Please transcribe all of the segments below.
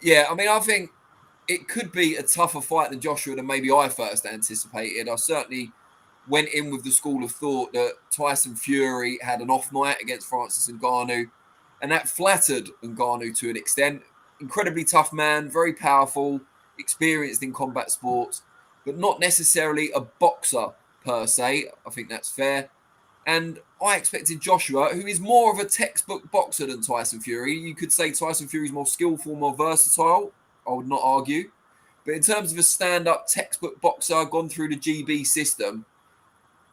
Yeah, I mean, I think it could be a tougher fight than Joshua than maybe I first anticipated. I certainly went in with the school of thought that Tyson Fury had an off night against Francis Ngannou, and that flattered Ngannou to an extent. Incredibly tough man, very powerful, experienced in combat sports, but not necessarily a boxer per se. I think that's fair. And I expected Joshua, who is more of a textbook boxer than Tyson Fury. You could say Tyson Fury is more skillful, more versatile. I would not argue. But in terms of a stand-up textbook boxer, gone through the GB system,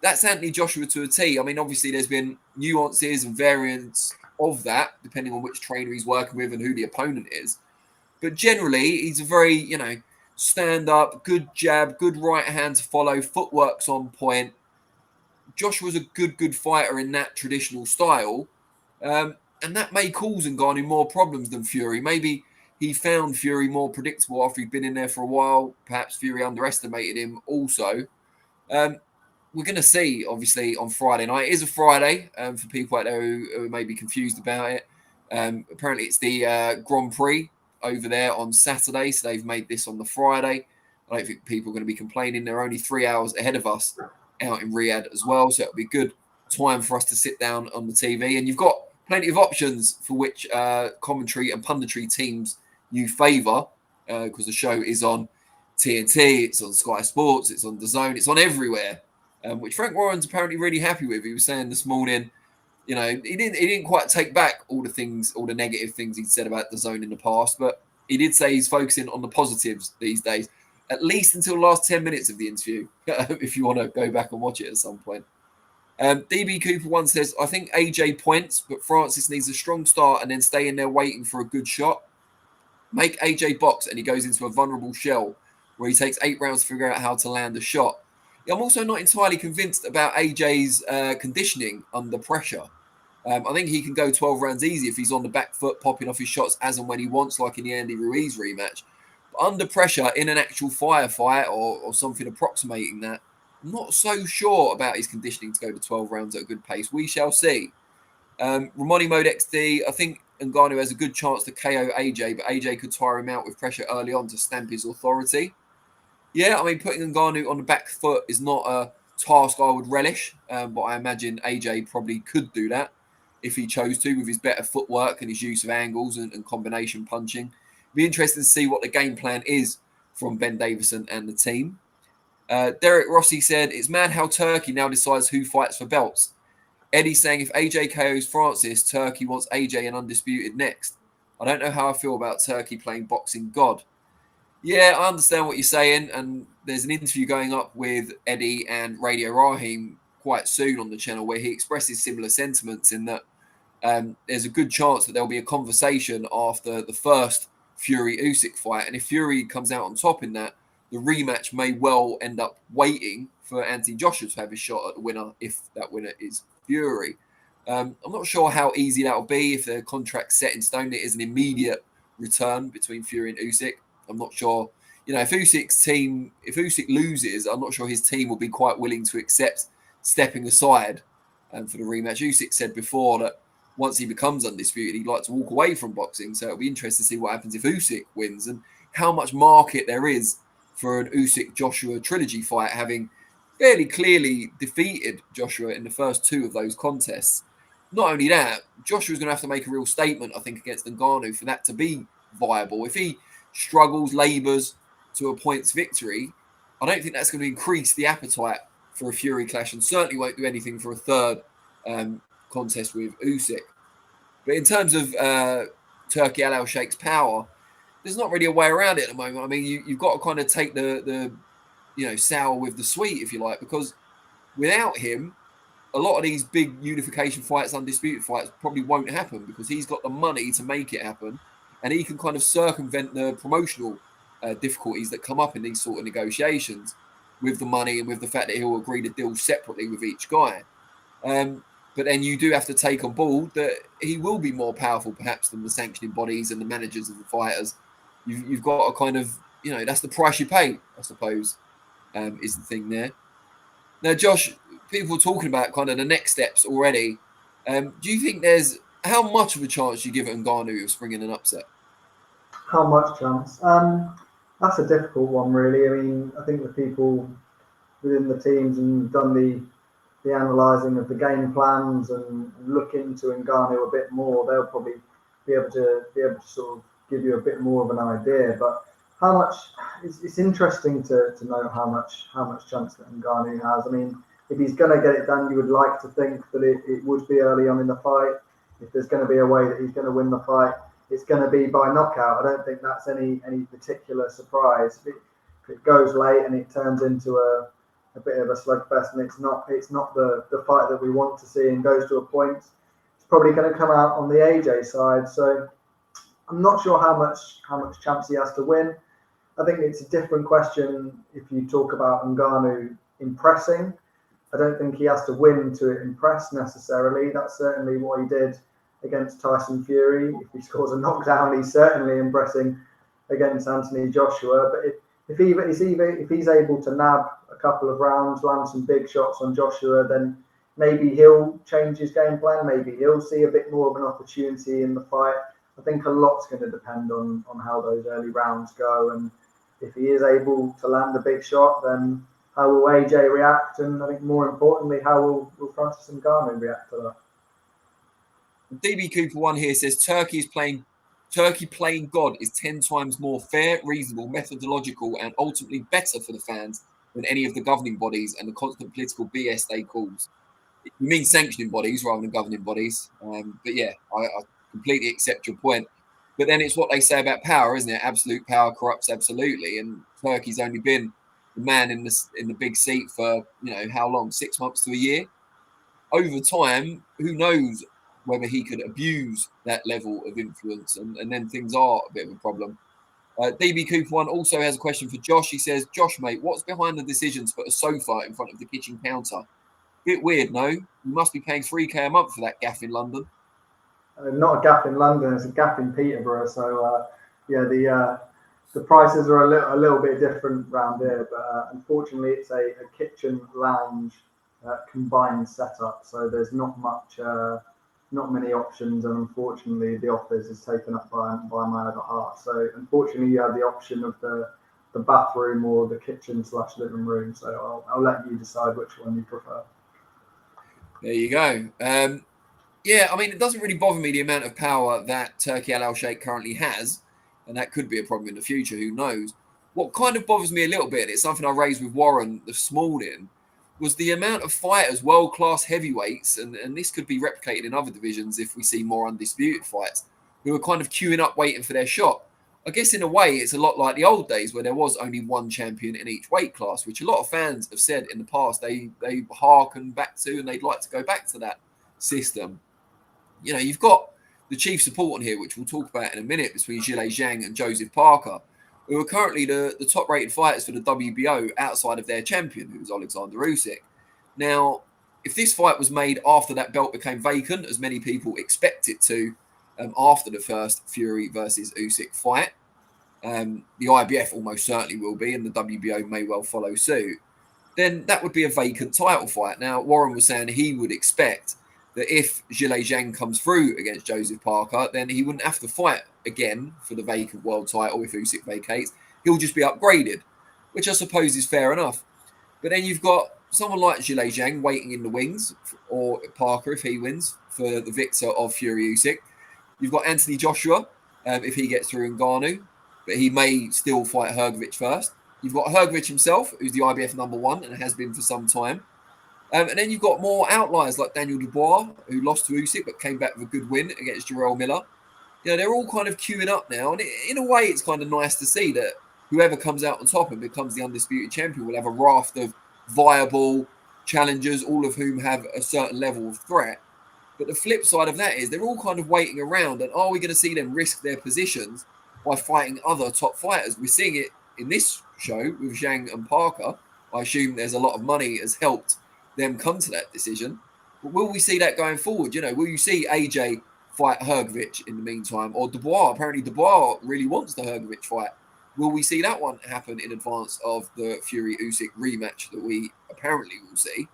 that's Anthony Joshua to a T. I mean, obviously, there's been nuances and variants of that, depending on which trainer he's working with and who the opponent is. But generally, he's a very, stand-up, good jab, good right hand to follow, footwork's on point. Joshua's a good fighter in that traditional style. And that may cause Ngannou more problems than Fury. Maybe he found Fury more predictable after he'd been in there for a while. Perhaps Fury underestimated him also. We're going to see, obviously, on Friday night. It is a Friday for people out there who may be confused about it. Apparently, it's the Grand Prix over there on Saturday, so they've made this on the Friday. I don't think people are going to be complaining. They're only 3 hours ahead of us out in Riyadh as well, so it'll be a good time for us to sit down on the TV. And you've got plenty of options for which commentary and punditry teams you favour, because the show is on TNT, it's on Sky Sports, it's on DAZN, it's on everywhere, which Frank Warren's apparently really happy with. He was saying this morning, he didn't quite take back all the negative things he'd said about DAZN in the past, but he did say he's focusing on the positives these days, at least until the last 10 minutes of the interview, if you want to go back and watch it at some point. DB Cooper once says, I think AJ points, but Francis needs a strong start and then stay in there waiting for a good shot. Make AJ box and he goes into a vulnerable shell where he takes 8 rounds to figure out how to land a shot. I'm also not entirely convinced about AJ's conditioning under pressure. I think he can go 12 rounds easy if he's on the back foot, popping off his shots as and when he wants, like in the Andy Ruiz rematch. But under pressure, in an actual firefight or something approximating that, I'm not so sure about his conditioning to go to 12 rounds at a good pace. We shall see. Ramoni Mode XD, I think Ngannou has a good chance to KO AJ, but AJ could tire him out with pressure early on to stamp his authority. Yeah, I mean, putting Ngannou on the back foot is not a task I would relish, but I imagine AJ probably could do that if he chose to with his better footwork and his use of angles and combination punching. It'd be interesting to see what the game plan is from Ben Davison and the team. Derek Rossi said, it's mad how Turkey now decides who fights for belts. Eddie's saying if AJ KOs Francis, Turkey wants AJ and Undisputed next. I don't know how I feel about Turkey playing boxing god. Yeah, I understand what you're saying, and there's an interview going up with Eddie and Radio Raheem quite soon on the channel where he expresses similar sentiments in that there's a good chance that there'll be a conversation after the first Fury-Usyk fight, and if Fury comes out on top in that, the rematch may well end up waiting for Anthony Joshua to have his shot at the winner if that winner is Fury. I'm not sure how easy that will be if the contract's set in stone. It is an immediate return between Fury and Usyk. I'm not sure, if Usyk loses, I'm not sure his team will be quite willing to accept stepping aside for the rematch. Usyk said before that once he becomes undisputed, he'd like to walk away from boxing. So it'll be interesting to see what happens if Usyk wins and how much market there is for an Usyk-Joshua trilogy fight, having fairly clearly defeated Joshua in the first 2 of those contests. Not only that, Joshua's going to have to make a real statement, I think, against Ngannou for that to be viable. If he struggles, labours to a points victory, I don't think that's going to increase the appetite for a Fury clash and certainly won't do anything for a third contest with Usyk. But in terms of Turki Al Al-Sheikh's power, there's not really a way around it at the moment. I mean, you've got to kind of take the sour with the sweet, if you like, because without him, a lot of these big unification fights, undisputed fights, probably won't happen because he's got the money to make it happen. And he can kind of circumvent the promotional difficulties that come up in these sort of negotiations with the money and with the fact that he'll agree to deal separately with each guy. But then you do have to take on board that he will be more powerful perhaps than the sanctioning bodies and the managers of the fighters. You've got to kind of, that's the price you pay, I suppose, is the thing there. Now, Josh, people are talking about kind of the next steps already. Do you think how much of a chance do you give Ngannou of springing an upset? How much chance? That's a difficult one, really. I mean, I think the people within the teams and done the analysing of the game plans and look into Ngannou a bit more, they'll probably be able to sort of give you a bit more of an idea. But how much? It's interesting to know how much chance that Ngannou has. I mean, if he's going to get it done, you would like to think that it would be early on in the fight. If there's going to be a way that he's going to win the fight, it's going to be by knockout. I don't think that's any particular surprise. If it goes late and it turns into a bit of a slugfest, and it's not the fight that we want to see and goes to a point, it's probably going to come out on the AJ side. So I'm not sure how much chance he has to win. I think it's a different question if you talk about Ngannou impressing. I don't think he has to win to impress necessarily. That's certainly what he did against Tyson Fury. If he scores a knockdown, he's certainly impressing against Anthony Joshua. But if he's able to nab a couple of rounds, land some big shots on Joshua, then maybe he'll change his game plan. Maybe he'll see a bit more of an opportunity in the fight. I think a lot's going to depend on how those early rounds go. And if he is able to land a big shot, then how will AJ react? And I think more importantly, how will Francis Ngannou react to that? DB Cooper one here says Turkey playing God is 10 times more fair, reasonable, methodological, and ultimately better for the fans than any of the governing bodies and the constant political BS they cause. You mean sanctioning bodies rather than governing bodies. But yeah, I completely accept your point. But then it's what they say about power, isn't it? Absolute power corrupts absolutely. And Turkey's only been the man in the big seat for, how long? 6 months to a year. Over time, who knows whether he could abuse that level of influence, and then things are a bit of a problem. DB Cooper one also has a question for Josh. He says, Josh, mate, what's behind the decision to put a sofa in front of the kitchen counter? Bit weird, no? You must be paying 3K a month for that gaff in London. Not a gaff in London, it's a gaff in Peterborough. So yeah, the prices are a little bit different around here, but unfortunately, it's a kitchen lounge combined setup. So there's not many options, and unfortunately, the office is taken up by my other half. So unfortunately, you have the option of the bathroom or the kitchen/living room. So I'll let you decide which one you prefer. There you go. Yeah, I mean, it doesn't really bother me the amount of power that Turkey Al Sheikh currently has, and that could be a problem in the future, who knows. What kind of bothers me a little bit, it's something I raised with Warren this morning, was the amount of fighters, world-class heavyweights, and this could be replicated in other divisions if we see more undisputed fights, who are kind of queuing up waiting for their shot. I guess in a way, it's a lot like the old days where there was only one champion in each weight class, which a lot of fans have said in the past they harken back to, and they'd like to go back to that system. You've got the chief support on here, which we'll talk about in a minute, between Zhilei Zhang and Joseph Parker, who are currently the top-rated fighters for the WBO outside of their champion, who was Alexander Usyk. Now, if this fight was made after that belt became vacant, as many people expect it to, after the first Fury versus Usyk fight, the IBF almost certainly will be, and the WBO may well follow suit, then that would be a vacant title fight. Now, Warren was saying he would expect that if Zhilei Zhang comes through against Joseph Parker, then he wouldn't have to fight again for the vacant world title if Usyk vacates. He'll just be upgraded, which I suppose is fair enough. But then you've got someone like Zhilei Zhang waiting in the wings, or Parker if he wins, for the victor of Fury Usyk. You've got Anthony Joshua, if he gets through Ngannou, but he may still fight Hrgovic first. You've got Hrgovic himself, who's the IBF number one and has been for some time. And then you've got more outliers like Daniel Dubois, who lost to Usyk but came back with a good win against Jarrell Miller. They're all kind of queuing up now. And in a way, it's kind of nice to see that whoever comes out on top and becomes the undisputed champion will have a raft of viable challengers, all of whom have a certain level of threat. But the flip side of that is they're all kind of waiting around. And are we going to see them risk their positions by fighting other top fighters? We're seeing it in this show with Zhang and Parker. I assume there's a lot of money has helped them come to that decision. But will we see that going forward? Will you see AJ fight Hrgovic in the meantime? Or Dubois? Apparently Dubois really wants the Hrgovic fight. Will we see that one happen in advance of the Fury-Usyk rematch that we apparently will see?